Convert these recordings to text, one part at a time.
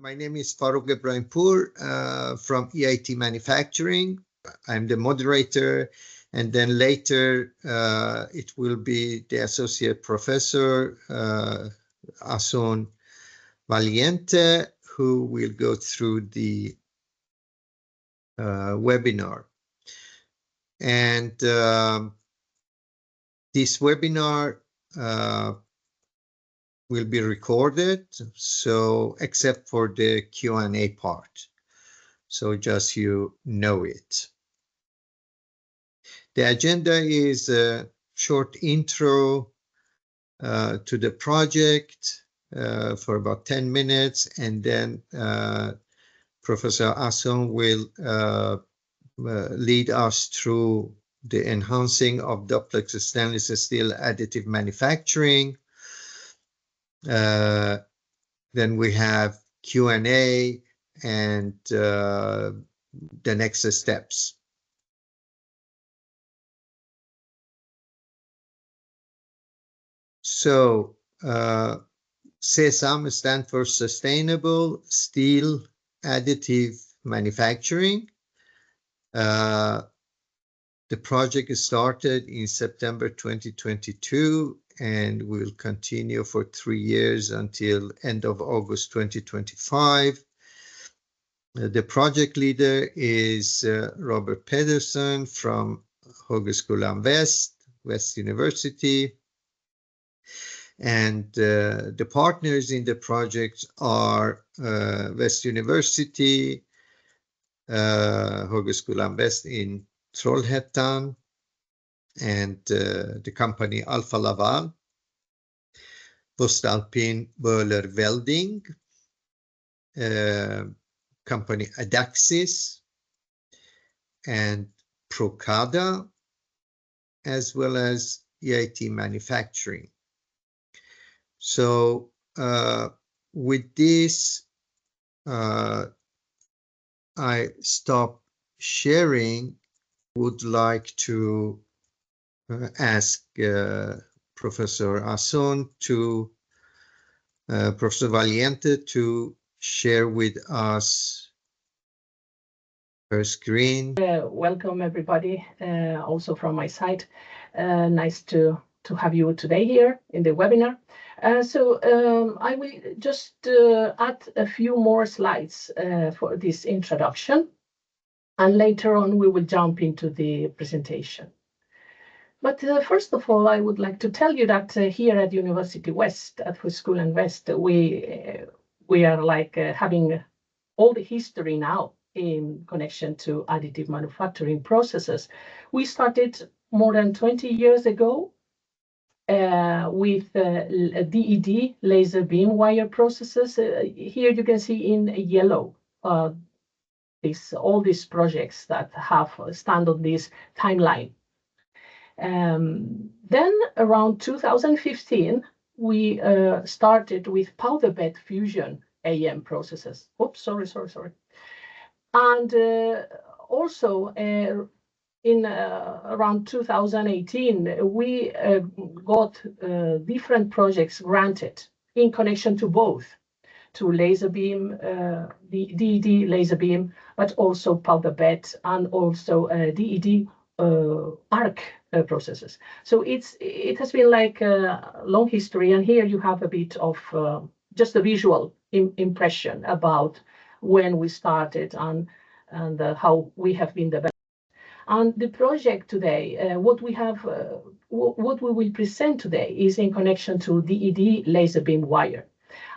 My name is Farouk Ibrahimpour from EIT Manufacturing. I'm the moderator, and then later it will be the Associate Professor Asun Valiente, who will go through the webinar. And this webinar will be recorded, so except for the Q&A part. So just you know it. The agenda is a short intro to the project for about 10 minutes, and then Professor Asun will lead us through the enhancing of duplex stainless steel additive manufacturing. Then we have Q&A and the next steps. So SESAM stands for Sustainable Steel Additive Manufacturing. The project started in September 2022 and will continue for 3 years until end of August 2025. The project leader is Robert Pedersen from Högskolan West University. And the partners in the project are West University, Högskolan West in Trollhättan, and the company Alfa Laval, Voestalpine Böhler Welding, company Adaxis, and Procada, as well as EIT Manufacturing. So with this, I stop sharing. Would like to ask Professor Asun to Professor Valiente to share with us her screen. Welcome everybody, also from my side. Nice to have you today here in the webinar. So I will just add a few more slides for this introduction, and later on we will jump into the presentation. But first of all, I would like to tell you that here at University West, at Högskolan West, we are like having all the history now in connection to additive manufacturing processes. We started more than 20 years ago with DED laser beam wire processes. Here you can see in yellow all these projects that have stand on this timeline. Then around 2015, we started with powder bed fusion AM processes. Oops, sorry. And also in around 2018, we got different projects granted in connection to both, to laser beam, the DED laser beam, but also powder bed and also DED arc processes. So it has been like a long history, and here you have a bit of just a visual impression about when we started and how we have been developed. And the project today, what we will present today is in connection to DED laser beam wire.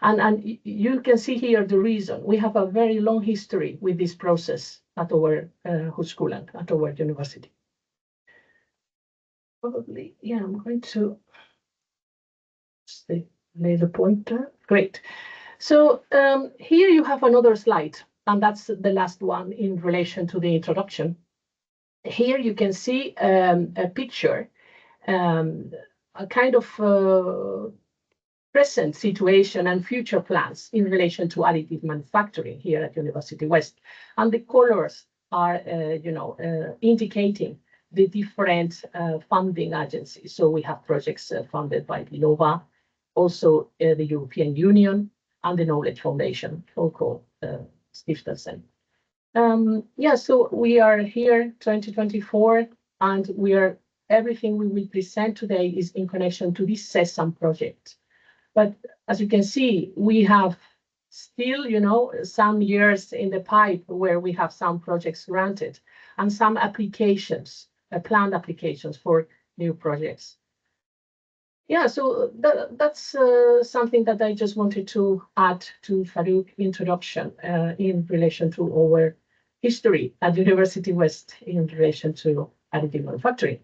And you can see here the reason. We have a very long history with this process at our Högskolan, at our university. Probably, yeah, I'm going to lay the pointer. Great. So here you have another slide, and that's the last one in relation to the introduction. Here you can see a picture, a kind of present situation and future plans in relation to additive manufacturing here at University West. And the colors are, indicating the different funding agencies. So we have projects funded by LOVA, also the European Union, and the Knowledge Foundation, Folko Stiftelsen. So we are here 2024, and everything we will present today is in connection to this SESAM project. But as you can see, we have still, some years in the pipe where we have some projects granted and some applications, planned applications for new projects. Yeah, so that's something that I just wanted to add to Farouk's introduction in relation to our history at University West in relation to additive manufacturing.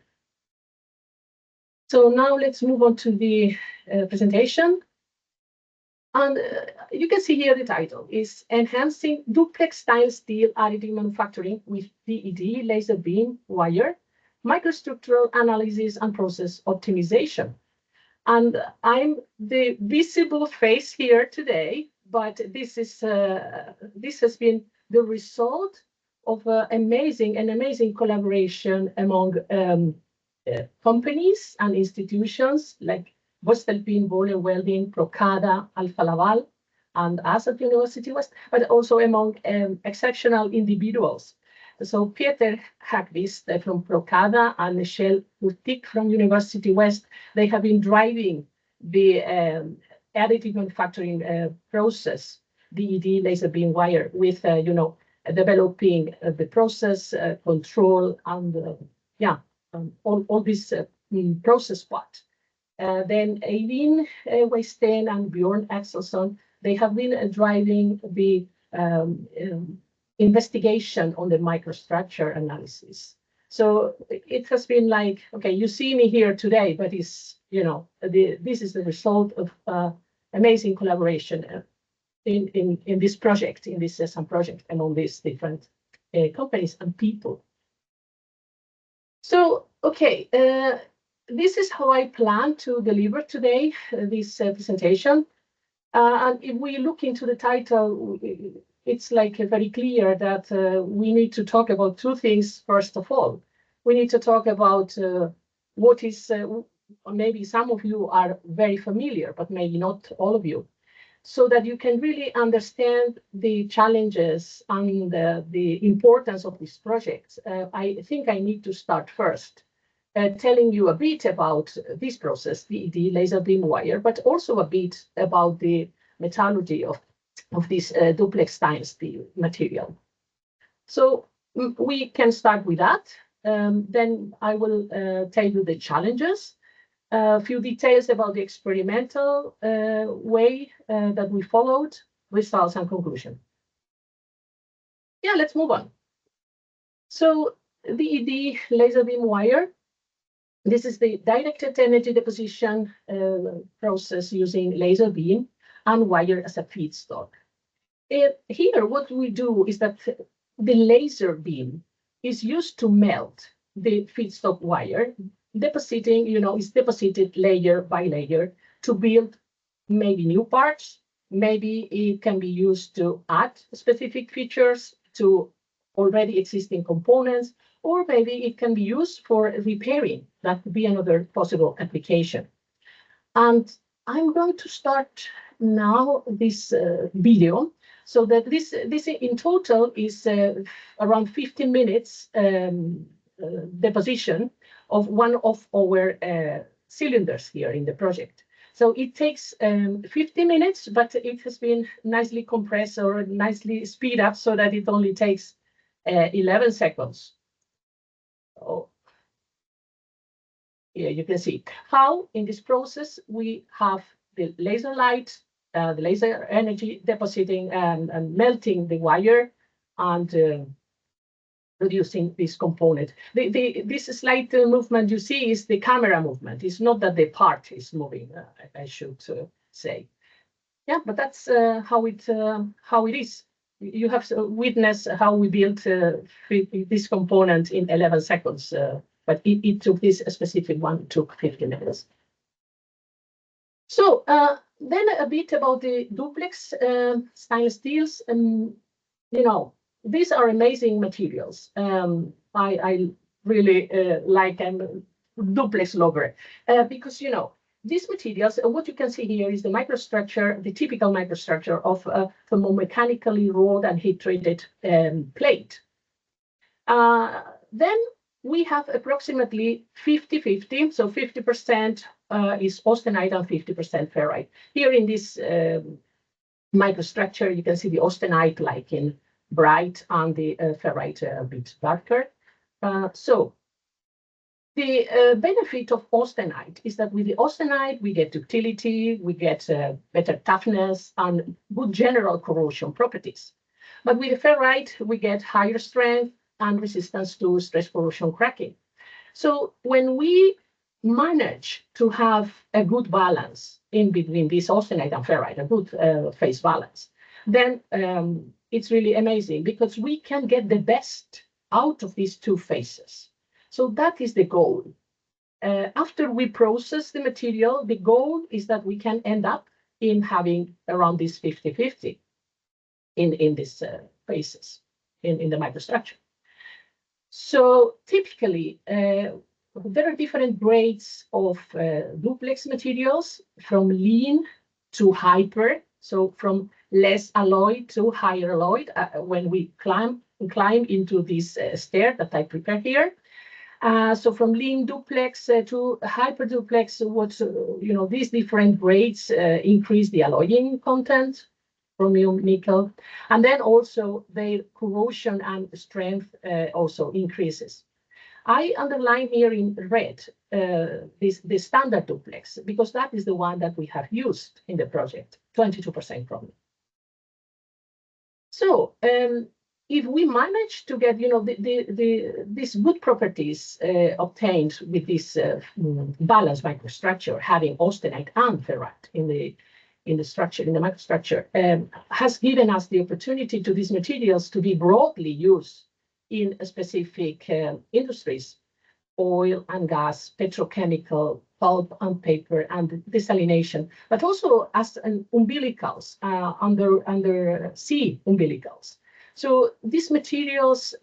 So now let's move on to the presentation. And you can see here the title is Enhancing Duplex Style Steel Additive Manufacturing with DED Laser-beam Wire, Microstructural Analysis and Process Optimization. And I'm the visible face here today, but this has been the result of an amazing collaboration among companies and institutions like voestalpine, Ball & Welding, Procada, Alfa Laval, and us at University West, but also among exceptional individuals. So Peter Hackvist from Procada and Michelle Hurtig from University West, they have been driving the additive manufacturing process, DED laser-beam wire, with developing the process control and all this process part. Then Eileen Weisten and Bjorn Axelsson, they have been driving the investigation on the microstructure analysis. So it has been like, okay, you see me here today, but it's, this is the result of amazing collaboration in this project, in this SESAM project, among these different companies and people. So, okay, this is how I plan to deliver today, this presentation. And if we look into the title, it's like very clear that we need to talk about two things. First of all, we need to talk about what is, maybe some of you are very familiar, but maybe not all of you, so that you can really understand the challenges and the importance of this project. I think I need to start first telling you a bit about this process, the laser-beam wire, but also a bit about the metallurgy of this duplex style steel material. So we can start with that. Then I will tell you the challenges, a few details about the experimental way that we followed, results and conclusion. Yeah, let's move on. So DED laser-beam wire, this is the directed energy deposition process using laser beam and wire as a feedstock. Here, what we do is that the laser beam is used to melt the feedstock wire, depositing, is deposited layer by layer to build maybe new parts. Maybe it can be used to add specific features to already existing components, or maybe it can be used for repairing. That could be another possible application. And I'm going to start now this video, so that this in total is around 15 minutes deposition of one of our cylinders here in the project. So it takes 50 minutes, but it has been nicely compressed or nicely speed up so that it only takes 11 seconds. Oh. Here you can see how in this process we have the laser light, the laser energy depositing and melting the wire and producing this component. This slight movement you see is the camera movement. It's not that the part is moving, I should say. Yeah, but that's how it is. You have witnessed how we built this component in 11 seconds. But it took this specific one, took 50 minutes. So then a bit about the duplex stainless steels. These are amazing materials. I really like, I'm a duplex lover because, these materials, what you can see here is the microstructure, the typical microstructure of a thermomechanically wrought and heat-treated plate. Then we have approximately 50-50, so 50% is austenite and 50% ferrite. Here in this microstructure, you can see the austenite like in bright and the ferrite a bit darker. So the benefit of austenite is that with the austenite, we get ductility, we get better toughness and good general corrosion properties. But with the ferrite, we get higher strength and resistance to stress corrosion cracking. So when we manage to have a good balance in between this austenite and ferrite, a good phase balance, then it's really amazing because we can get the best out of these two phases. So that is the goal. After we process the material, the goal is that we can end up in having around this 50-50 in these phases in the microstructure. So typically, there are different grades of duplex materials from lean to hyper. So from less alloy to higher alloy when we climb into this stair that I prepared here. So from lean duplex to hyper duplex, these different grades increase the alloying content, chromium, nickel, and then also their corrosion and strength also increases. I underline here in red the standard duplex because that is the one that we have used in the project, 22% chromium. So if we manage to get, these good properties obtained with this balanced microstructure, having austenite and ferrite in the structure, in the microstructure, has given us the opportunity to these materials to be broadly used in specific industries, oil and gas, petrochemical, pulp and paper, and desalination, but also as umbilicals, under sea umbilicals. So these materials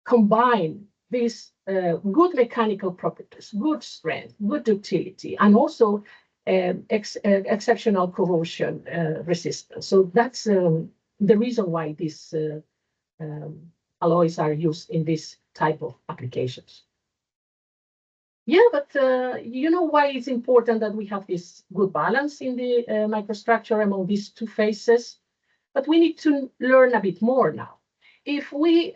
combine these good mechanical properties, good strength, good ductility, and also exceptional corrosion resistance. So that's the reason why these alloys are used in this type of applications. Yeah, but you know why it's important that we have this good balance in the microstructure among these two phases? But we need to learn a bit more now. If we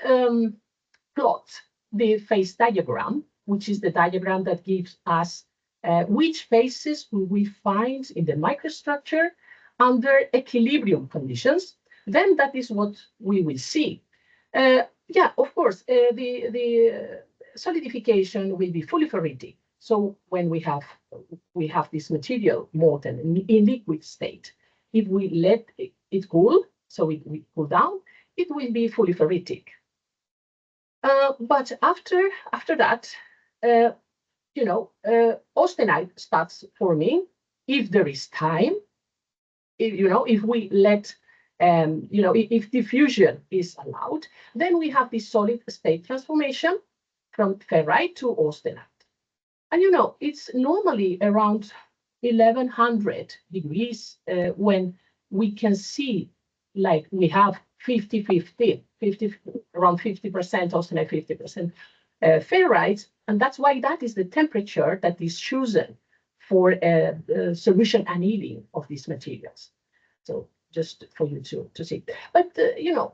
plot the phase diagram, which is the diagram that gives us which phases will we find in the microstructure under equilibrium conditions, then that is what we will see. Yeah, of course, the solidification will be fully ferritic. So when we have this material molten in liquid state, if we let it cool, so it will cool down, it will be fully ferritic. But after that, austenite starts forming if there is time. If we let if diffusion is allowed, then we have this solid state transformation from ferrite to austenite. And it's normally around 1100 degrees when we can see like we have 50-50, around 50% austenite, 50% ferrite. And that's why that is the temperature that is chosen for solution annealing of these materials. So just for you to see. But,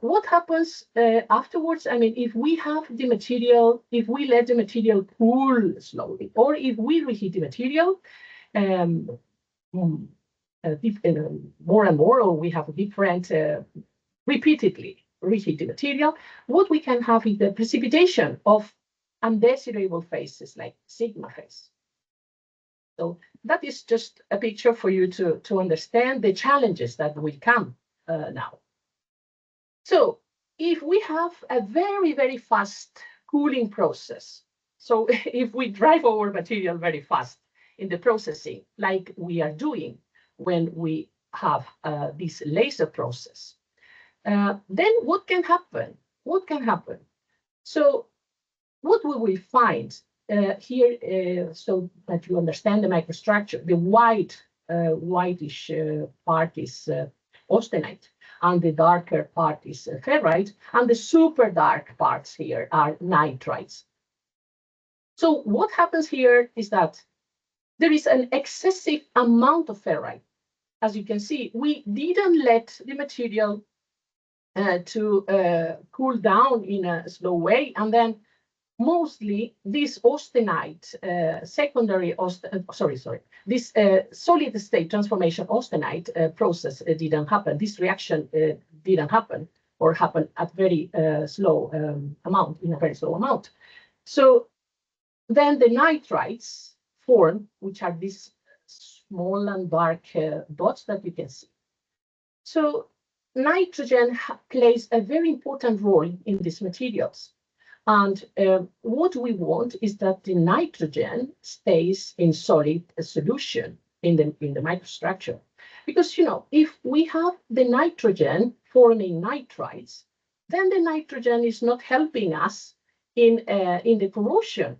what happens afterwards? I mean, if we have the material, if we let the material cool slowly, or if we reheat the material more and more, or we have different repeatedly reheat the material, what we can have is the precipitation of undesirable phases like sigma phase. So that is just a picture for you to understand the challenges that will come now. So if we have a very, very fast cooling process, so if we drive our material very fast in the processing, like we are doing when we have this laser process, then what can happen? What can happen? So what will we find here, so that you understand the microstructure, the whitish part is austenite, and the darker part is ferrite, and the super dark parts here are nitrites. So what happens here is that there is an excessive amount of ferrite. As you can see, we didn't let the material to cool down in a slow way, and then mostly this austenite, this solid state transformation austenite process didn't happen. This reaction didn't happen, or happened at very slow amount, in a very slow amount. So then the nitrites form, which are these small and dark dots that you can see. So nitrogen plays a very important role in these materials. And what we want is that the nitrogen stays in solid solution in the microstructure. Because, you know, if we have the nitrogen forming nitrites, then the nitrogen is not helping us in the corrosion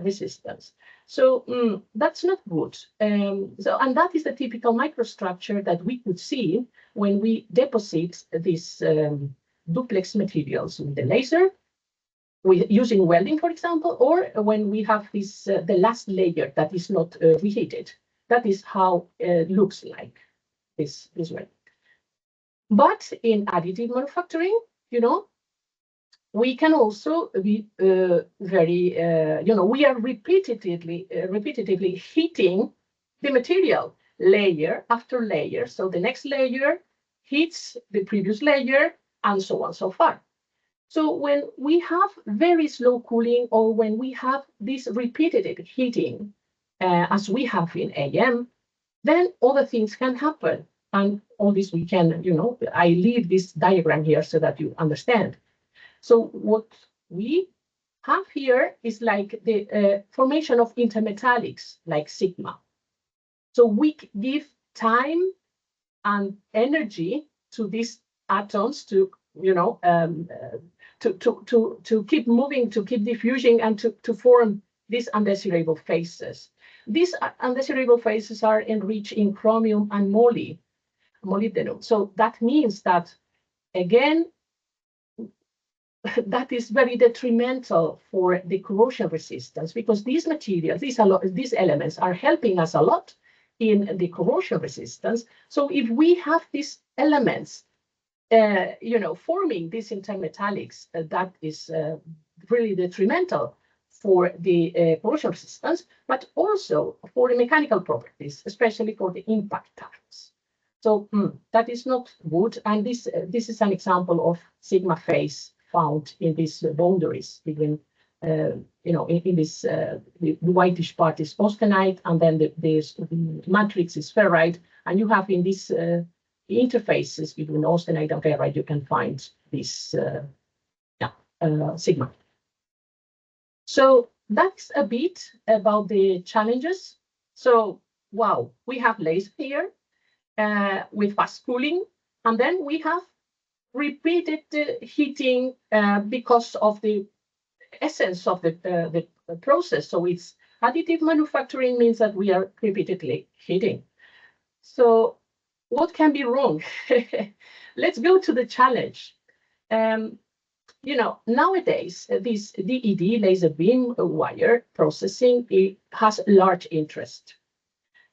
resistance. So that's not good. And that is the typical microstructure that we could see when we deposit these duplex materials with the laser, using welding, for example, or when we have this the last layer that is not reheated. That is how it looks like this way. But in additive manufacturing, you know, we can also be very, you know, we are repetitively heating the material layer after layer. So the next layer heats the previous layer, and so on, so far. So when we have very slow cooling, or when we have this repeated heating, as we have in AM, then other things can happen. And all this we can, you know, I leave this diagram here so that you understand. So what we have here is like the formation of intermetallics, like sigma. So we give time and energy to these atoms to, you know, to keep moving, to keep diffusing, and to form these undesirable phases. These undesirable phases are enriched in chromium and molybdenum. So that means that, again, that is very detrimental for the corrosion resistance, because these materials, these elements are helping us a lot in the corrosion resistance. So if we have these elements, you know, forming these intermetallics, that is really detrimental for the corrosion resistance, but also for the mechanical properties, especially for the impact times. So that is not good. And this is an example of sigma phase found in these boundaries between, you know, in this, the whitish part is austenite, and then the matrix is ferrite, and you have in these interfaces between austenite and ferrite, you can find this sigma. So that's a bit about the challenges. So, wow, we have laser here with fast cooling, and then we have repeated heating because of the essence of the process. So it's additive manufacturing means that we are repeatedly heating. So what can be wrong? Let's go to the challenge. You know, nowadays, this DED laser beam wire processing, it has large interest,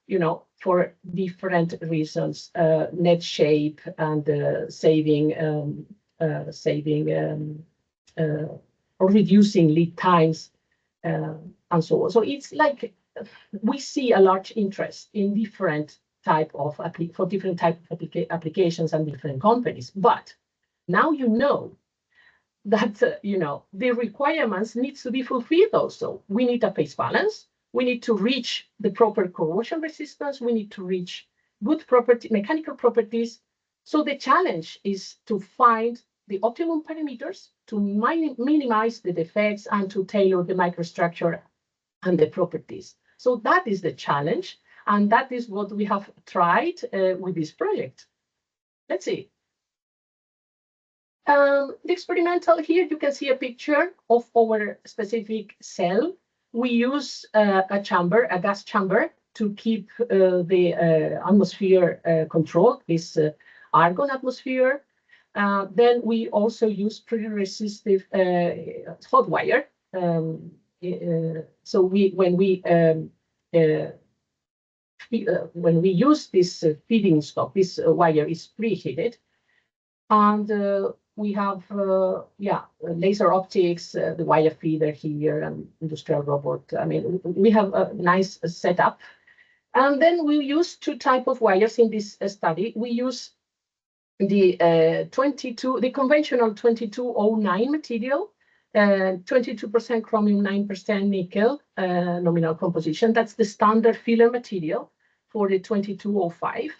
you know, for different reasons, net shape and saving or reducing lead times and so on. So it's like we see a large interest in different type of different type of applications and different companies. But now you know that you know the requirements needs to be fulfilled. Also, we need a phase balance. We need to reach the proper corrosion resistance. We need to reach good mechanical properties. So the challenge is to find the optimum parameters to minimize the defects and to tailor the microstructure and the properties. So that is the challenge, and that is what we have tried with this project. Let's see. The experimental here, you can see a picture of our specific cell we use a chamber, a gas chamber, to keep the atmosphere controlled, this argon atmosphere. Then we also use pretty resistive hot wire. So when we use this feeding stock, this wire is preheated, and we have laser optics, the wire feeder here, and industrial robot. I mean, we have a nice setup. And then we use two types of wires in this study. We use the conventional 2209 material, 22% chromium, 9% nickel nominal composition. That's the standard filler material for the 2205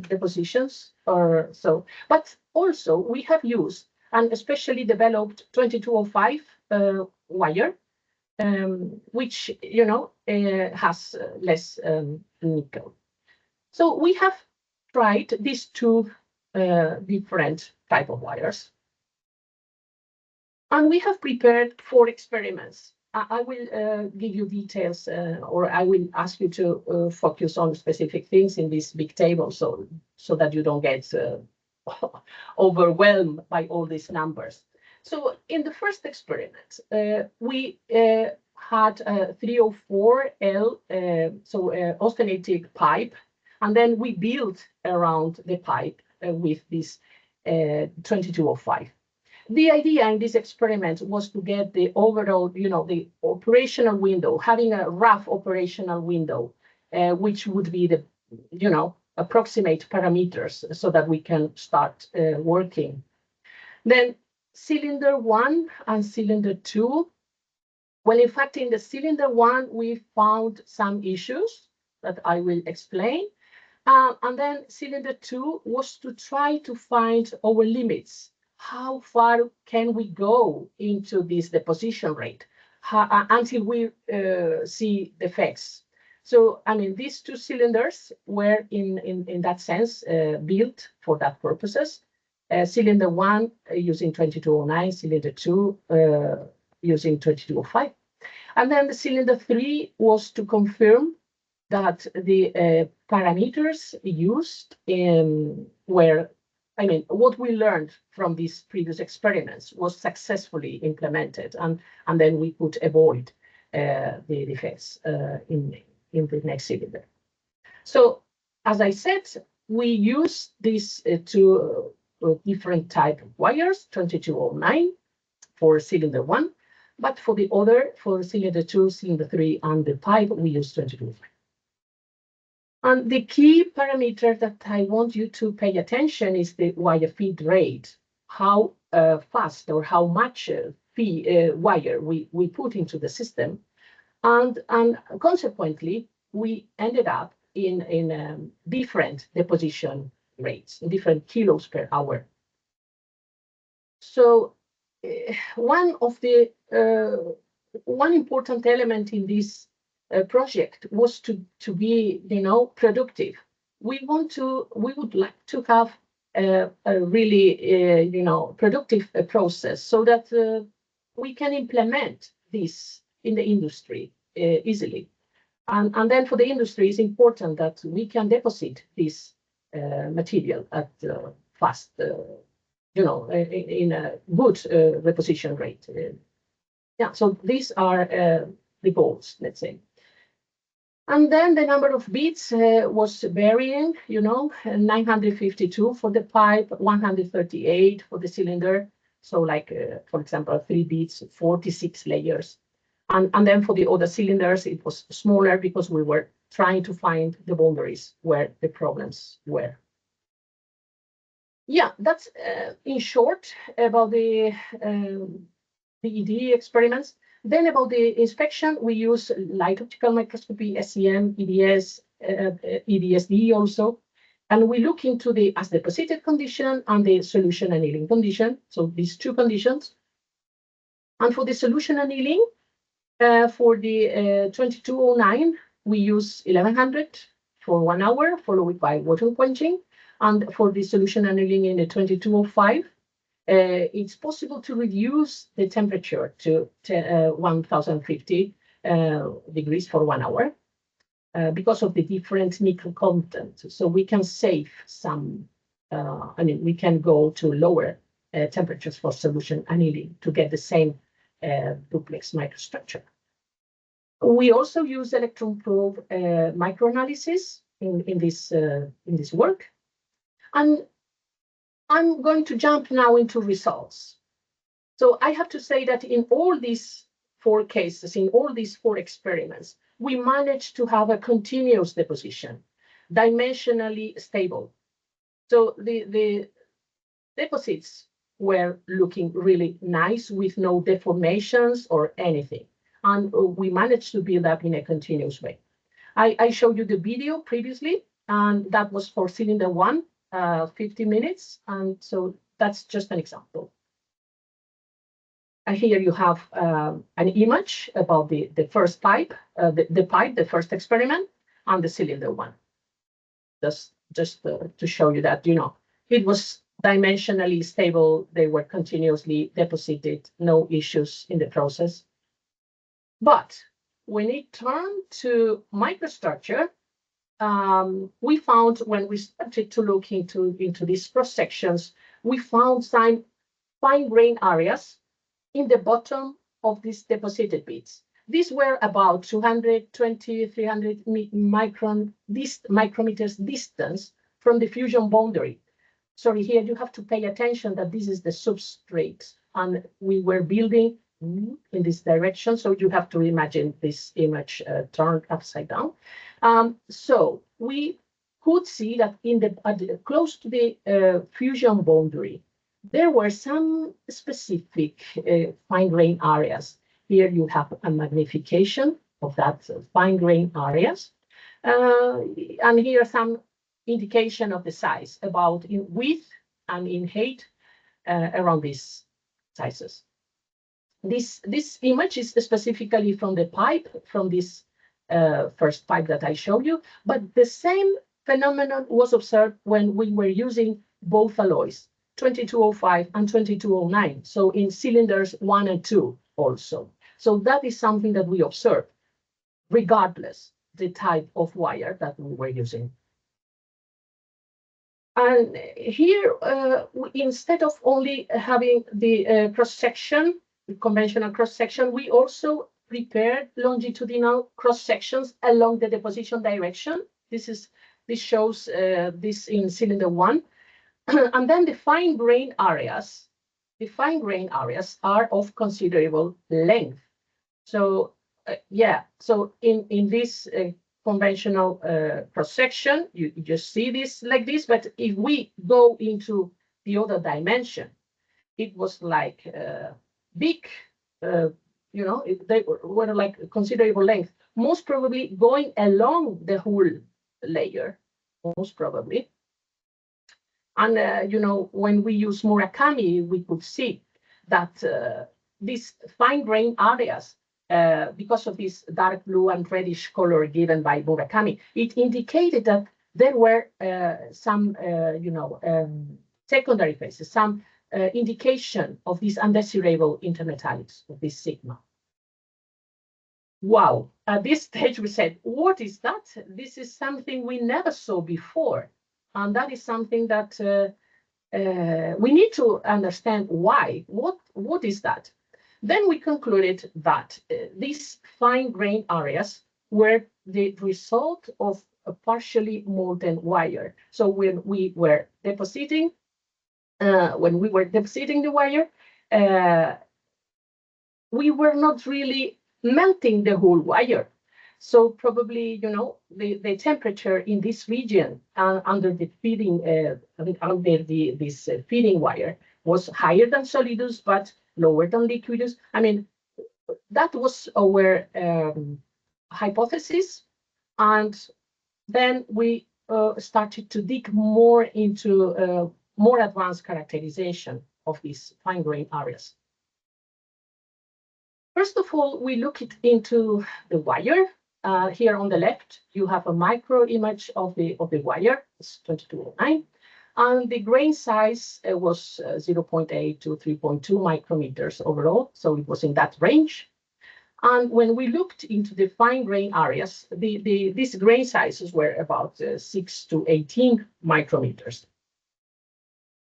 depositions or so. But also we have used and especially developed 2205 wire, which has less nickel. So we have tried these two different type of wires, and we have prepared 4 experiments. I will give you details, or I will ask you to focus on specific things in this big table, so that you don't get overwhelmed by all these numbers. So in the first experiment, we had a 304L, austenitic pipe, and then we built around the pipe with this 2205. The idea in this experiment was to get the overall, the operational window, having a rough operational window, which would be the, approximate parameters so that we can start working. Then cylinder 1 and cylinder 2. Well, in fact, in the cylinder 1, we found some issues that I will explain. And then cylinder 2 was to try to find our limits. How far can we go into this deposition rate until we see defects? So, I mean, these 2 cylinders were in that sense built for that purposes. Cylinder 1 using 2209, cylinder 2 using 2205. And then the cylinder 3 was to confirm that the parameters used were, what we learned from these previous experiments was successfully implemented, and then we could avoid the defects in the next cylinder. So, as I said, we use these 2 different type of wires, 2209 for cylinder 1, but for the other, for cylinder 2, cylinder 3, and the pipe, we use 2205. And the key parameter that I want you to pay attention is the wire feed rate, how fast or how much wire we put into the system. And consequently, we ended up in different deposition rates, different kilos per hour. So one important element in this project was to be, productive. We would like to have a really, productive process so that we can implement this in the industry easily. And then for the industry, it's important that we can deposit this material at fast, in a good reposition rate. So these are the goals, let's say. And then the number of beats was varying, 952 for the pipe, 138 for the cylinder. So like, for example, 3 beats, 46 layers. And then for the other cylinders, it was smaller because we were trying to find the boundaries where the problems were. Yeah, that's in short about the DED experiments. Then about the inspection, we use light optical microscopy, SEM, EDS, EDSD also. And we look into the as deposited condition and the solution annealing condition. So these 2 conditions. And for the solution annealing, for the 2209, we use 1100 for 1 hour, followed by water quenching. And for the solution annealing in the 2205, it's possible to reduce the temperature to 1050 degrees for 1 hour because of the different nickel content. So we can save some, we can go to lower temperatures for solution annealing to get the same duplex microstructure. We also use electron probe microanalysis in this work. And I'm going to jump now into results. So I have to say that in all these 4 cases, in all these 4 experiments, we managed to have a continuous deposition, dimensionally stable. So the deposits were looking really nice with no deformations or anything. And we managed to build up in a continuous way. I showed you the video previously, and that was for cylinder 1, 50 minutes. And so that's just an example. And here you have an image about the first pipe, the first experiment, and the cylinder 1. Just to show you that, it was dimensionally stable. They were continuously deposited, no issues in the process. But when it turned to microstructure, we found, when we started to look into these cross sections, we found some fine grain areas in the bottom of these deposited bits. These were about 220, 300 micrometers distance from the fusion boundary. Sorry, here you have to pay attention that this is the substrate, and we were building in this direction, so you have to imagine this image turned upside down. So we could see that close to the fusion boundary, there were some specific fine grain areas. Here you have a magnification of that fine grain areas, and here some indication of the size, about in width and in height around these sizes. This image is specifically from the pipe, from this first pipe that I showed you, but the same phenomenon was observed when we were using both alloys, 2205 and 2209, so in cylinders 1 and 2 also. So that is something that we observed, regardless the type of wire that we were using. And here, instead of only having the cross-section, conventional cross-section, we also prepared longitudinal cross-sections along the deposition direction. This shows this in cylinder 1. And then the fine grain areas are of considerable length. So so in this conventional cross-section, you just see this like this, but if we go into the other dimension, it was like big, they were like considerable length, most probably going along the whole layer, most probably. And, when we use Murakami, we could see that these fine grain areas, because of this dark blue and reddish color given by Murakami, it indicated that there were some, secondary phases, some indication of these undesirable intermetallics, of this sigma. Wow, at this stage we said, what is that? This is something we never saw before. And that is something that we need to understand why. What is that? Then we concluded that these fine grain areas were the result of a partially molten wire. So when we were depositing, the wire, we were not really melting the whole wire. So probably, the temperature in this region under the feeding, this feeding wire was higher than solidus, but lower than liquidus. I mean, that was our hypothesis. And then we started to dig more into more advanced characterization of these fine grain areas. First of all, we looked into the wire. Here on the left, you have a micro image of the wire, it's 2209. And the grain size was 0.8 to 3.2 micrometers overall, so it was in that range. And when we looked into the fine grain areas, these grain sizes were about 6 to 18 micrometers.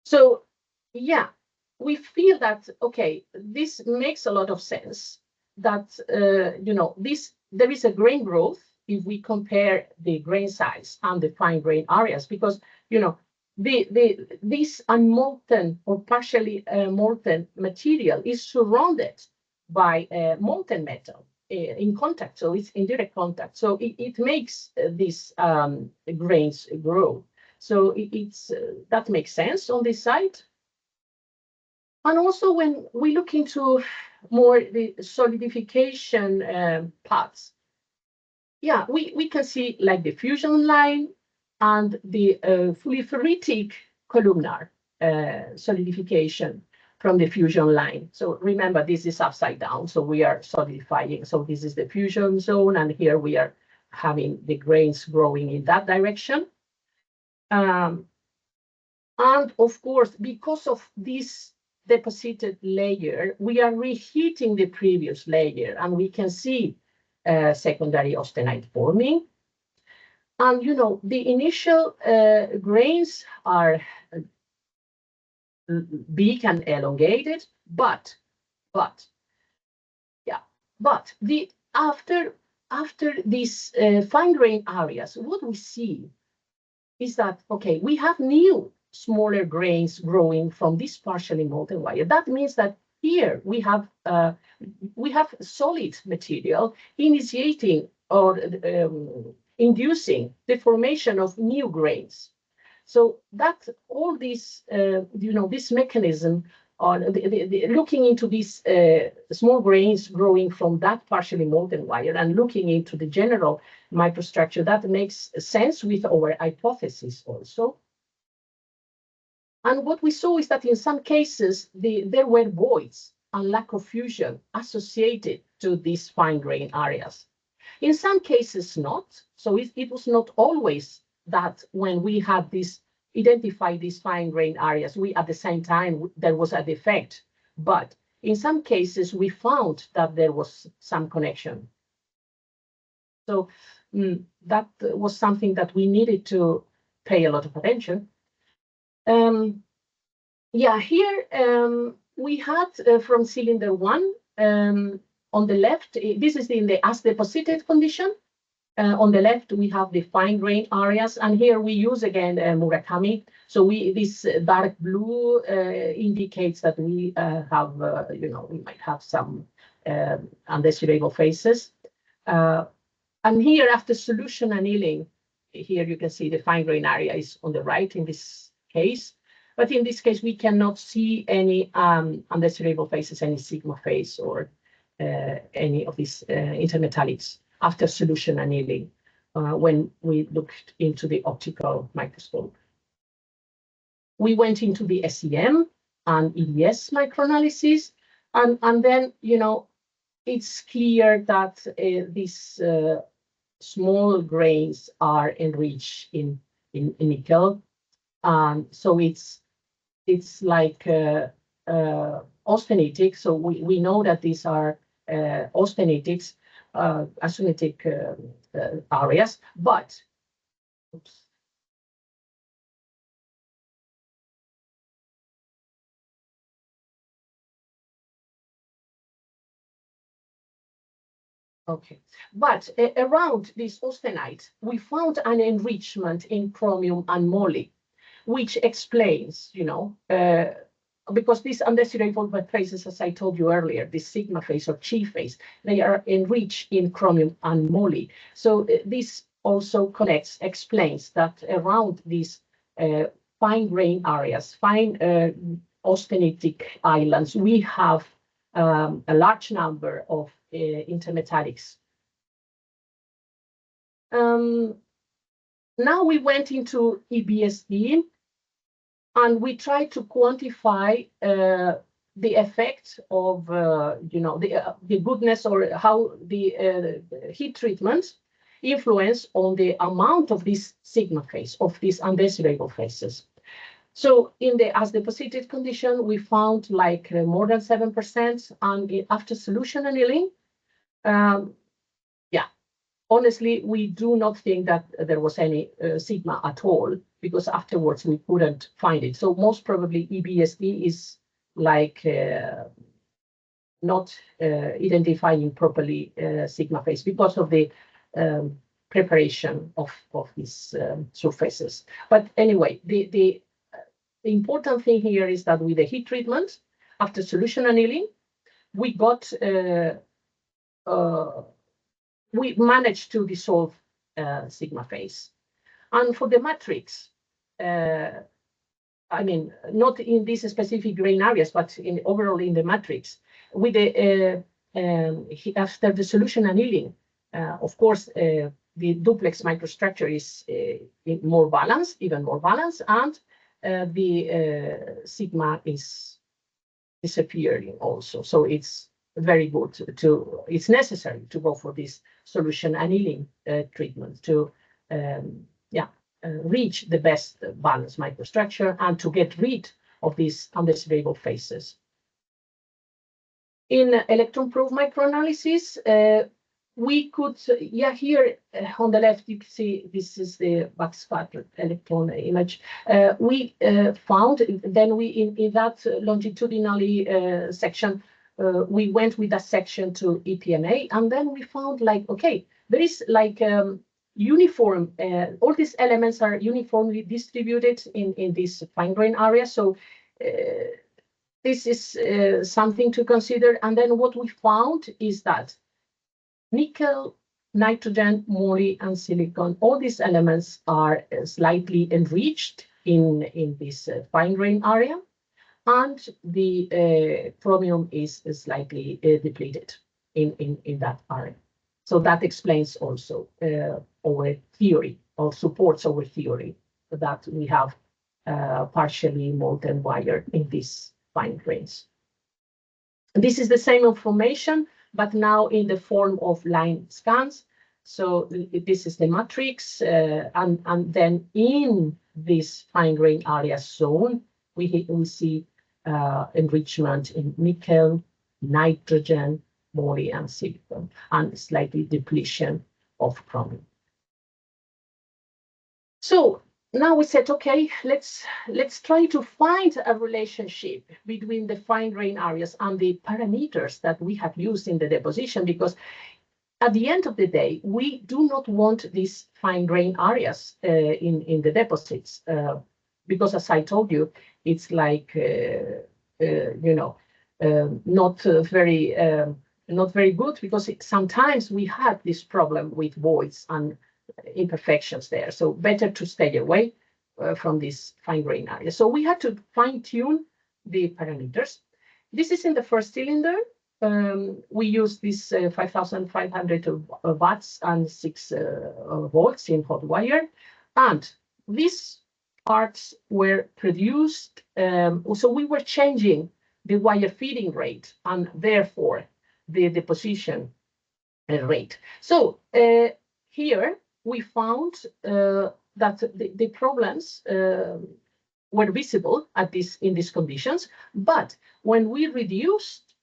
So, yeah, we feel that, okay, this makes a lot of sense that, there is a grain growth if we compare the grain size and the fine grain areas, because, this unmolten or partially molten material is surrounded by molten metal in contact, so it's in direct contact. So it makes these grains grow. So that makes sense on this side. And also when we look into more the solidification paths, yeah, we can see like the fusion line and the fully ferritic columnar solidification from the fusion line. So remember, this is upside down, so we are solidifying. So this is the fusion zone, and here we are having the grains growing in that direction. And of course, because of this deposited layer, we are reheating the previous layer, and we can see secondary austenite forming. And the initial grains are big and elongated, but after these fine grain areas, what we see is that, okay, we have new smaller grains growing from this partially molten wire. That means that here we have solid material initiating or inducing the formation of new grains. So that all this, this mechanism on looking into these small grains growing from that partially molten wire and looking into the general microstructure, that makes sense with our hypothesis also. And what we saw is that in some cases, there were voids and lack of fusion associated to these fine grain areas. In some cases, not. So it was not always that when we had identified these fine grain areas, at the same time, there was a defect. But in some cases, we found that there was some connection. So that was something that we needed to pay a lot of attention. Here we had from cylinder 1 on the left, this is in the as deposited condition. On the left, we have the fine grain areas, and here we use again Murakami. So this dark blue indicates that we have, we might have some undesirable phases. And here, after solution annealing, here you can see the fine grain area is on the right in this case. But in this case, we cannot see any undesirable phases, any sigma phase or any of these intermetallics after solution annealing when we looked into the optical microscope. We went into the SEM and EDS microanalysis, and then, it's clear that these small grains are enriched in nickel. So it's like austenitic. So we know that these are austenitics, austenitic areas, but oops. Okay, but around this austenite, we found an enrichment in chromium and moly, which explains, because these undesirable phases, as I told you earlier, the sigma phase or chi phase, they are enriched in chromium and moly. So this also explains that around these fine grain areas, fine austenitic islands, we have a large number of intermetallics. Now we went into EBSD, and we tried to quantify the effect of, the goodness or how the heat treatment influence on the amount of this sigma phase, of these undesirable phases. So in the as deposited condition, we found like more than 7%, and after solution annealing, yeah, honestly, we do not think that there was any sigma at all, because afterwards we couldn't find it. So most probably EBSD is like not identifying properly sigma phase because of the preparation of these surfaces. But anyway, the important thing here is that with the heat treatment, after solution annealing, we got we managed to dissolve sigma phase. And for the matrix, I mean, not in these specific grain areas, but in overall in the matrix, with the after the solution annealing, of course, the duplex microstructure is more balanced, even more balanced, and the sigma is disappearing also. So it's very good to, it's necessary to go for this solution annealing treatment to, reach the best balanced microstructure and to get rid of these undesirable phases. In electron-proof microanalysis, we could, here on the left, you can see this is the backscatter electron image. We found, then we, in that longitudinally section, we went with that section to EPMA, and then we found like, okay, there is like uniform, all these elements are uniformly distributed in this fine grain area. So this is something to consider. And then what we found is that nickel, nitrogen, moly, and silicon, all these elements are slightly enriched in this fine grain area, and the chromium is slightly depleted in that area. So that explains also our theory, or supports our theory, that we have partially molten wire in these fine grains. This is the same information, but now in the form of line scans. So this is the matrix, and then in this fine grain area zone, we see enrichment in nickel, nitrogen, moly, and silicon, and slightly depletion of chromium. So now we said, okay, let's try to find a relationship between the fine grain areas and the parameters that we have used in the deposition, because at the end of the day, we do not want these fine grain areas in the deposits, because as I told you, it's like not very good, because sometimes we have this problem with voids and imperfections there. So better to stay away from this fine grain area. So we had to fine tune the parameters. This is in the first cylinder. We use this 5,500 watts and 6 volts in hot wire. And these parts were produced. So we were changing the wire feeding rate and therefore the deposition rate. So here we found that the problems were visible in these conditions, but when we reduced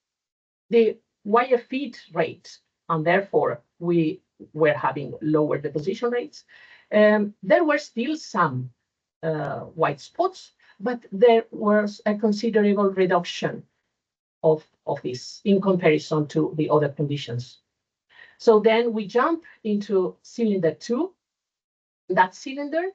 the wire feed rate and therefore we were having lower deposition rates, there were still some white spots, but there was a considerable reduction of this in comparison to the other conditions. So then we jump into cylinder 2. That cylinder,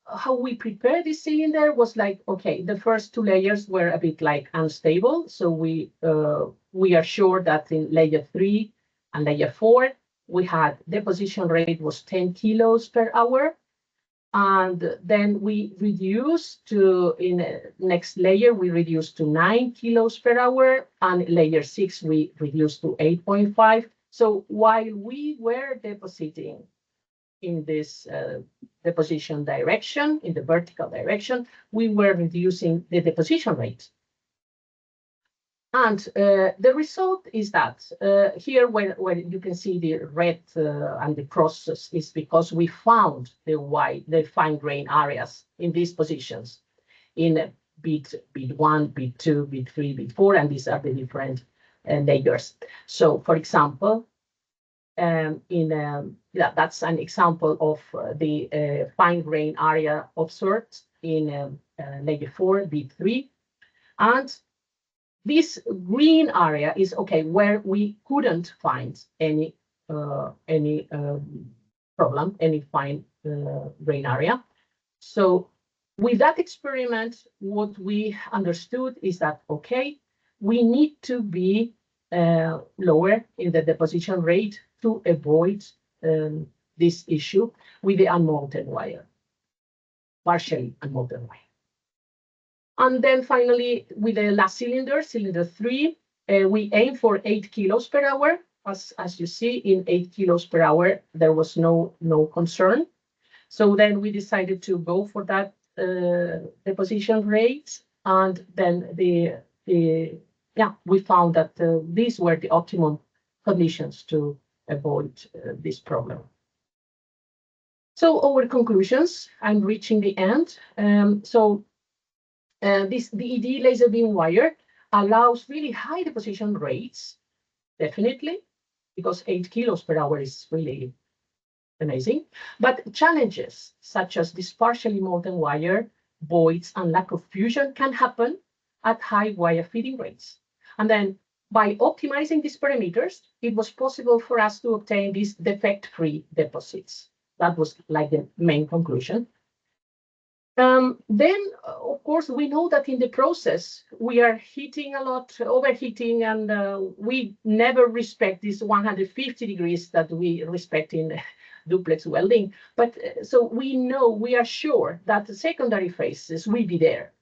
how we prepare this cylinder was like, okay, the first 2 layers were a bit like unstable. So we are sure that in layer 3 and layer 4, we had deposition rate was 10 kilos per hour. And then we reduced to, in next layer, we reduced to 9 kilos per hour, and layer 6, we reduced to 8.5. So while we were depositing in this deposition direction, in the vertical direction, we were reducing the deposition rate. And the result is that here, where you can see the red and the crosses, is because we found the fine grain areas in these positions. in bit 1, bit 2, bit 3, bit 4, and these are the different layers. So, for example, that's an example of the fine grain area observed in layer 4, bit 3, and this green area is where we couldn't find any problem, any fine grain area. So with that experiment, what we understood is that, we need to be lower in the deposition rate to avoid this issue with the unmolten wire, partially unmolten wire. And then finally, with the last cylinder, cylinder 3, we aim for 8 kilos per hour. As you see, in 8 kilos per hour, there was no concern. So then we decided to go for that deposition rate, and then we found that these were the optimum conditions to avoid this problem. So our conclusions, I'm reaching the end. This DED laser beam wire allows really high deposition rates, definitely, because 8 kilos per hour is really amazing. But challenges such as this partially molten wire, voids, and lack of fusion can happen at high wire feeding rates. And then by optimizing these parameters, it was possible for us to obtain these defect-free deposits. That was like the main conclusion. Then, of course, we know that in the process, we are heating a lot, overheating, and we never respect these 150 degrees that we respect in duplex welding. But so we are sure that the secondary phases will be there.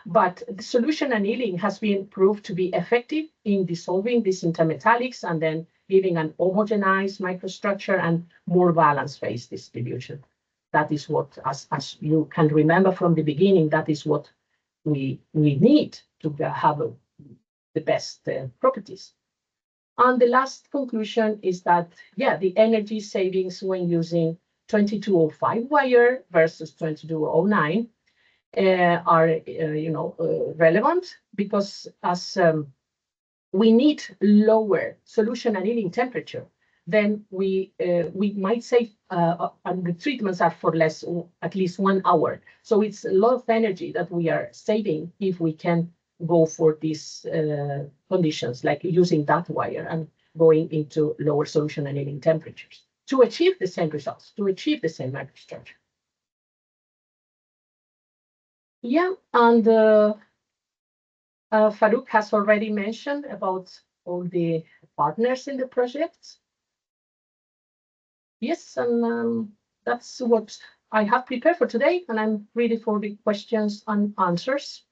But the solution annealing has been proved to be effective in dissolving these intermetallics and then giving an homogenized microstructure and more balanced phase distribution. That is what, as you can remember from the beginning, that is what we need to have the best properties. And the last conclusion is that, the energy savings when using 2205 wire versus 2209 are, relevant, because as we need lower solution annealing temperature, then we might save, and the treatments are for less, at least 1 hour. So it's a lot of energy that we are saving if we can go for these conditions, like using that wire and going into lower solution annealing temperatures to achieve the same results, to achieve the same microstructure. And Farouk has already mentioned about all the partners in the project. Yes, and that's what I have prepared for today, and I'm ready for the questions and answers.